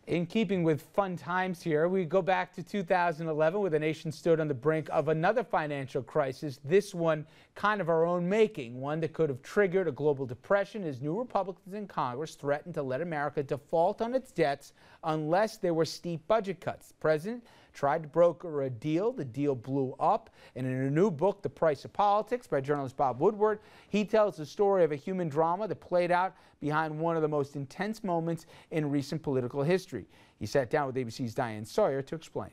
In keeping with fun times here, we go back to 2011 where the nation stood on the brink of another financial crisis, this one kind of our own making, one that could have triggered a global depression as new Republicans in Congress threatened to let America default on its debts unless there were steep budget cuts. The president tried to broker a deal. The deal blew up. And in a new book, The Price of Politics, by journalist Bob Woodward, he tells the story of a human drama that played out behind one of the most intense moments in recent political history. He sat down with ABC's Diane Sawyer to explain.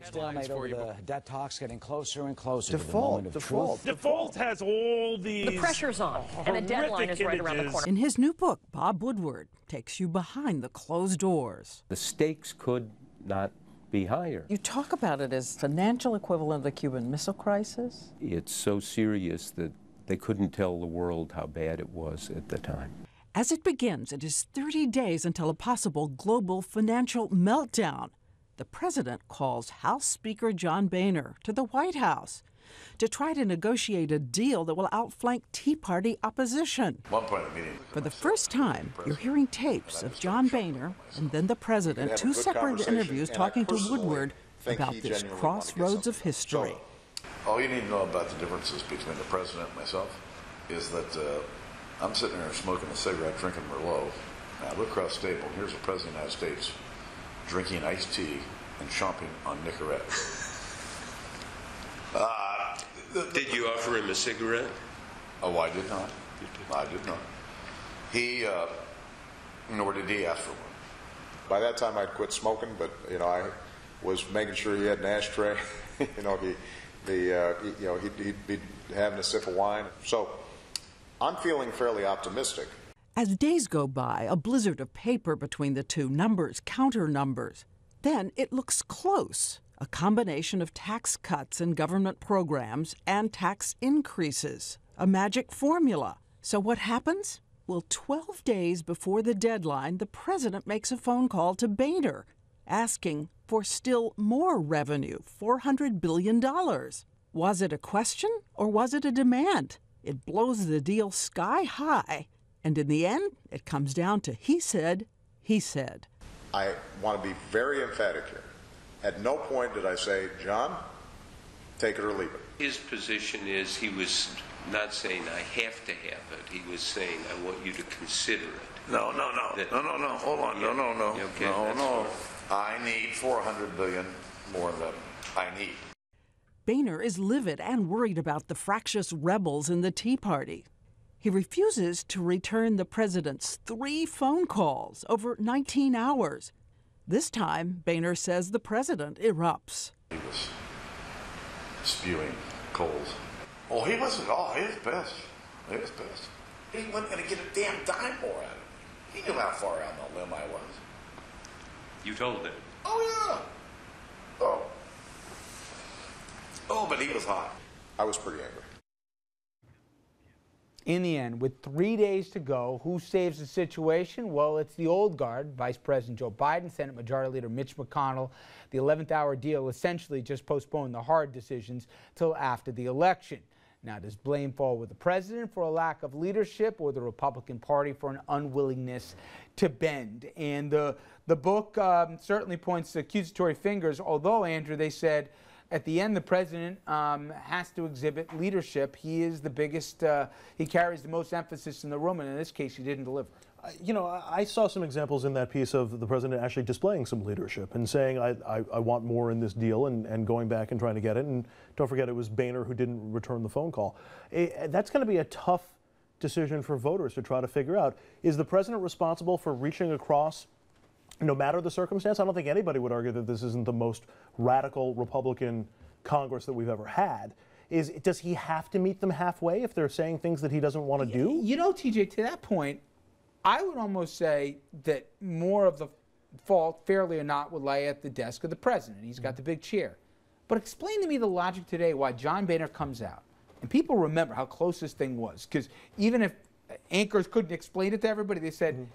Stalemate over the debt talks getting closer and closer Default, to the moment of truth. Default has all these... The pressure's on, and the deadline is right around the corner. In his new book, Bob Woodward takes you behind the closed doors. The stakes could not be higher. You talk about it as financial equivalent of the Cuban Missile Crisis. It's so serious that they couldn't tell the world how bad it was at the time. As it begins, it is 30 days until a possible global financial meltdown. The president calls House Speaker John Boehner to the White House to try to negotiate a deal that will outflank Tea Party opposition. One point of the meeting. For the first time, you're hearing tapes of John Boehner and then the president, two separate interviews talking to Woodward about this crossroads of history. So, all you need to know about the differences between the president and myself is that I'm sitting there smoking a cigarette, drinking Merlot. Now I look across the table, and here's the president of the United States drinking iced tea and chomping on Nicorette. Did you offer him a cigarette? Oh, I did not. I did not. He, nor did he ask for one. By that time, I'd quit smoking, but I was making sure he had an ashtray. He'd be having a sip of wine. So, I'm feeling fairly optimistic. As days go by, a blizzard of paper between the two, numbers, counter numbers. Then it looks close. A combination of tax cuts and government programs and tax increases. A magic formula. So what happens? Well, 12 days before the deadline, the president makes a phone call to Boehner, asking for still more revenue, $400 billion. Was it a question or was it a demand? It blows the deal sky high. And in the end, it comes down to he said, he said. I want to be very emphatic here. At no point did I say, John, take it or leave it. His position is he was not saying I have to have it. He was saying I want you to consider it. No. Hold on. Yeah. No. Okay, No. I need $400 billion more than I need. Boehner is livid and worried about the fractious rebels in the Tea Party. He refuses to return the president's 3 phone calls over 19 hours. This time, Boehner says the president erupts. He was spewing coals. Oh, he wasn't. Oh, he was pissed. He was pissed. He wasn't going to get a damn dime more out of it. He knew how far out on the limb I was. You told him? Oh, yeah. Oh, but he was hot. I was pretty angry. In the end, with 3 days to go, who saves the situation? Well, it's the old guard, Vice President Joe Biden, Senate Majority Leader Mitch McConnell. The 11th hour deal essentially just postponed the hard decisions till after the election. Now, does blame fall with the president for a lack of leadership or the Republican Party for an unwillingness to bend? And the book certainly points to accusatory fingers, although, Andrew, they said, at the end, the president has to exhibit leadership. He is the biggest, he carries the most emphasis in the room, and in this case, he didn't deliver. I saw some examples in that piece of the president actually displaying some leadership and saying, I want more in this deal, and going back and trying to get it. And don't forget, it was Boehner who didn't return the phone call. That's going to be a tough decision for voters to try to figure out. Is the president responsible for reaching across no matter the circumstance? I don't think anybody would argue that this isn't the most radical Republican Congress that we've ever had. Does he have to meet them halfway if they're saying things that he doesn't want to do? You know, TJ, to that point, I would almost say that more of the fault, fairly or not, would lie at the desk of the president. He's got the big chair. But explain to me the logic today why John Boehner comes out. And people remember how close this thing was. Because even if anchors couldn't explain it to everybody, they said,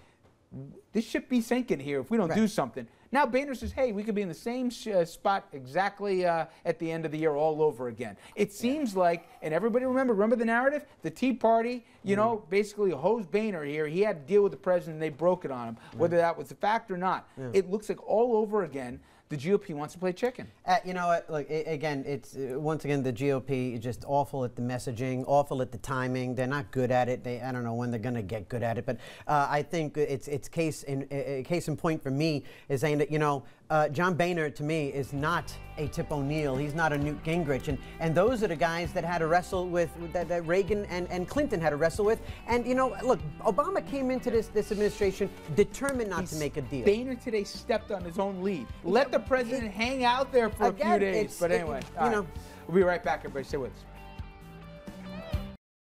this ship be sinking here if we don't do something. Now Boehner says, hey, we could be in the same spot exactly at the end of the year all over again. It seems like, and everybody remember the narrative? The Tea Party, you know, basically hosed Boehner here. He had to deal with the president and they broke it on him. Whether that was a fact or not, it looks like all over again the GOP wants to play chicken. You know what? Look, again, it's once again the GOP is just awful at the messaging, awful at the timing. They're not good at it. I don't know when they're going to get good at it. But I think it's case in point for me is saying that, you know, John Boehner to me is not a Tip O'Neill. He's not a Newt Gingrich, and those are the guys that had to wrestle with that Reagan and Clinton had to wrestle with. And you know, look, Obama came into this administration determined not to make a deal. Boehner today stepped on his own lead. Let the president hang out there for a few days. But anyway, we'll be right back. Everybody, stay with us.